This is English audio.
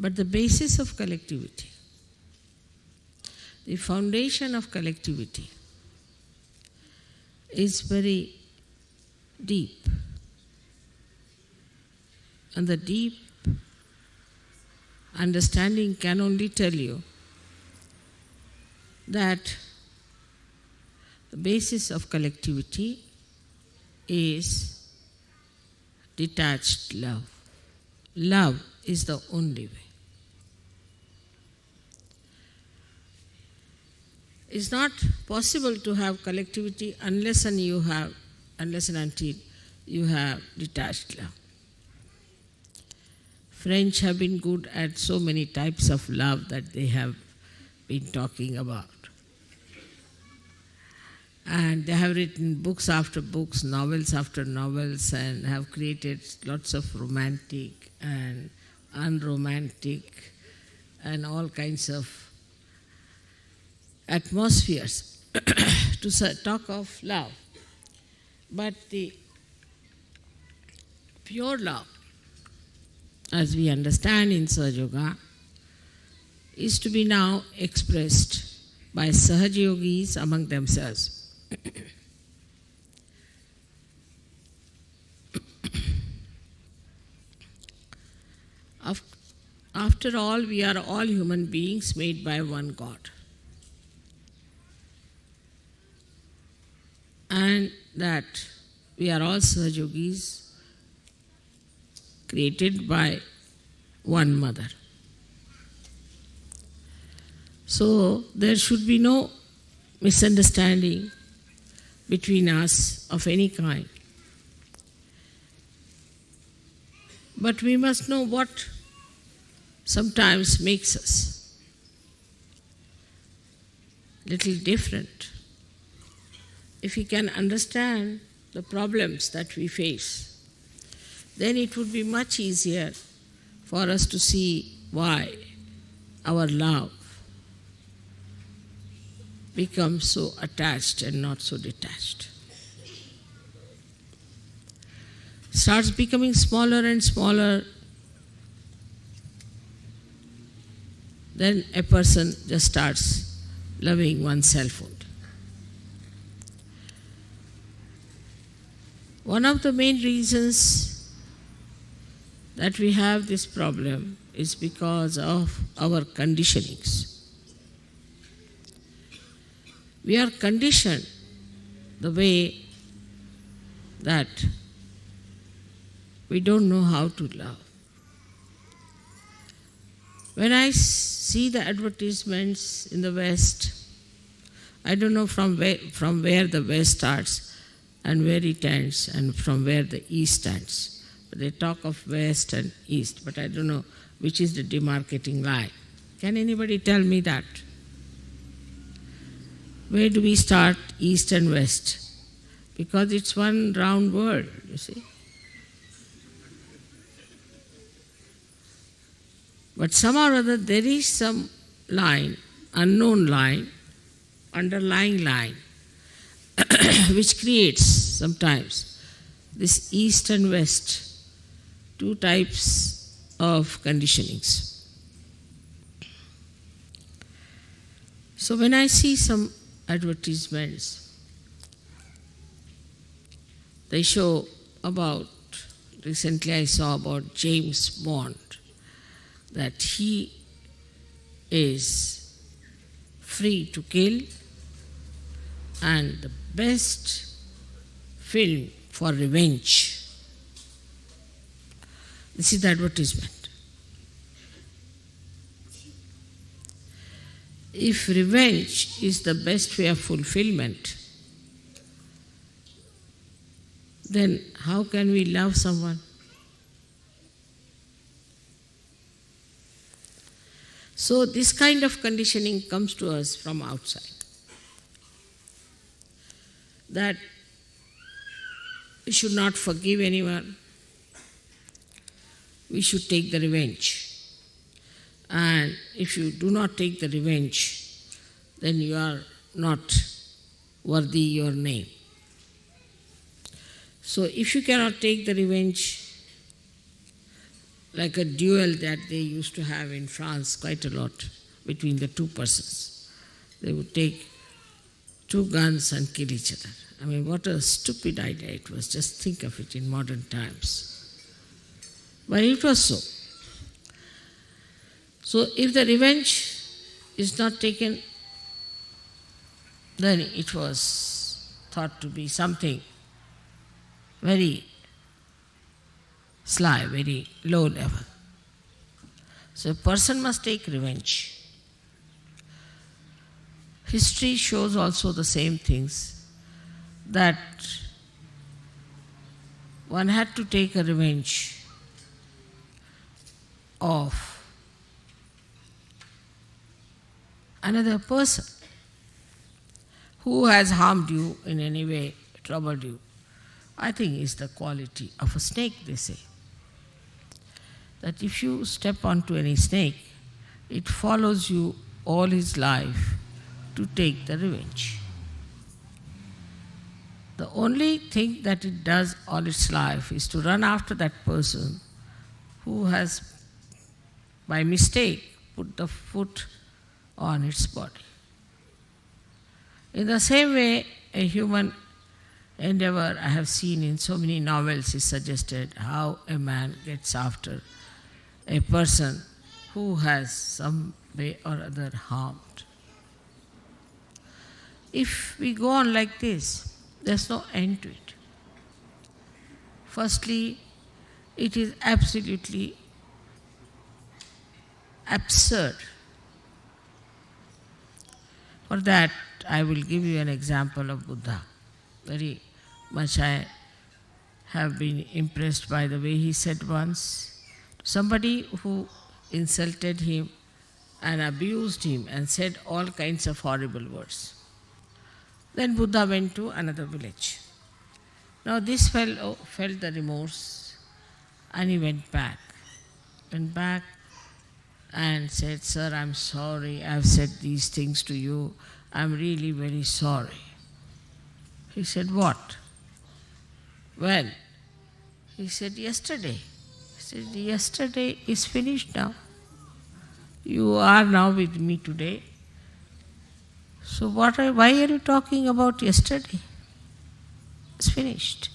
But the basis of collectivity, the foundation of collectivity is very deep. And the deep understanding can only tell you that the basis of collectivity is detached love. Love is the only way. It's not possible to have collectivity unless and until you have detached love. French have been good at so many types of love that they have been talking about. And they have written books after books, novels after novels, and have created lots of romantic and unromantic and all kinds of atmospheres to talk of love. But the pure love, as we understand in Sahaja Yoga, is to be now expressed by Sahaja Yogis among themselves. After all, we are all human beings made by one God. And that we are all Sahaja Yogis created by one mother. So there should be no misunderstanding between us of any kind. But we must know what sometimes makes us little different. If we can understand the problems that we face, then it would be much easier for us to see why our love becomes so attached and not so detached. Starts becoming smaller and smaller, then a person just starts loving oneself only. One of the main reasons that we have this problem is because of our conditionings. We are conditioned the way that we don't know how to love. When I see the advertisements in the West, I don't know from where the West starts and where it ends and from where the East ends. But they talk of West and East, but I don't know which is the demarcating line. Can anybody tell me that? Where do we start, East and West? Because it's one round world, you see. But somehow or other there is some line, unknown line, underlying line, which creates sometimes this East and West, two types of conditionings. So when I see some advertisements, they show about, recently I saw about James Bond, that he is free to kill and the best film for revenge. This is the advertisement. If revenge is the best way of fulfillment, then how can we love someone? So this kind of conditioning comes to us from outside. That we should not forgive anyone. We should take the revenge. And if you do not take the revenge, then you are not worthy your name. So if you cannot take the revenge, like a duel that they used to have in France quite a lot between the two persons. They would take two guns and kill each other. I mean, what a stupid idea it was. Just think of it in modern times. But it was so. So if the revenge is not taken, then it was thought to be something very sly, very low level. So a person must take revenge. History shows also the same things, that one had to take a revenge of another person who has harmed you in any way, troubled you. I think is the quality of a snake, they say. That if you step onto any snake, it follows you all his life to take the revenge. The only thing that it does all its life is to run after that person who has, by mistake, put the foot on its body. In the same way, a human endeavor I have seen in so many novels is suggested how a man gets after a person who has some way or other harmed. If we go on like this, there's no end to it. Firstly, it is absolutely absurd. For that, I will give you an example of Buddha. Very much I have been impressed by the way he said once, somebody who insulted him and abused him and said all kinds of horrible words. Then Buddha went to another village. Now this fellow felt the remorse and he went back. Went back and said, "Sir, I'm sorry, I've said these things to you. I'm really very sorry." He said, "What?" "When?" He said, "Yesterday." He said, "Yesterday is finished now. You are now with me today. So why are you talking about yesterday? It's finished."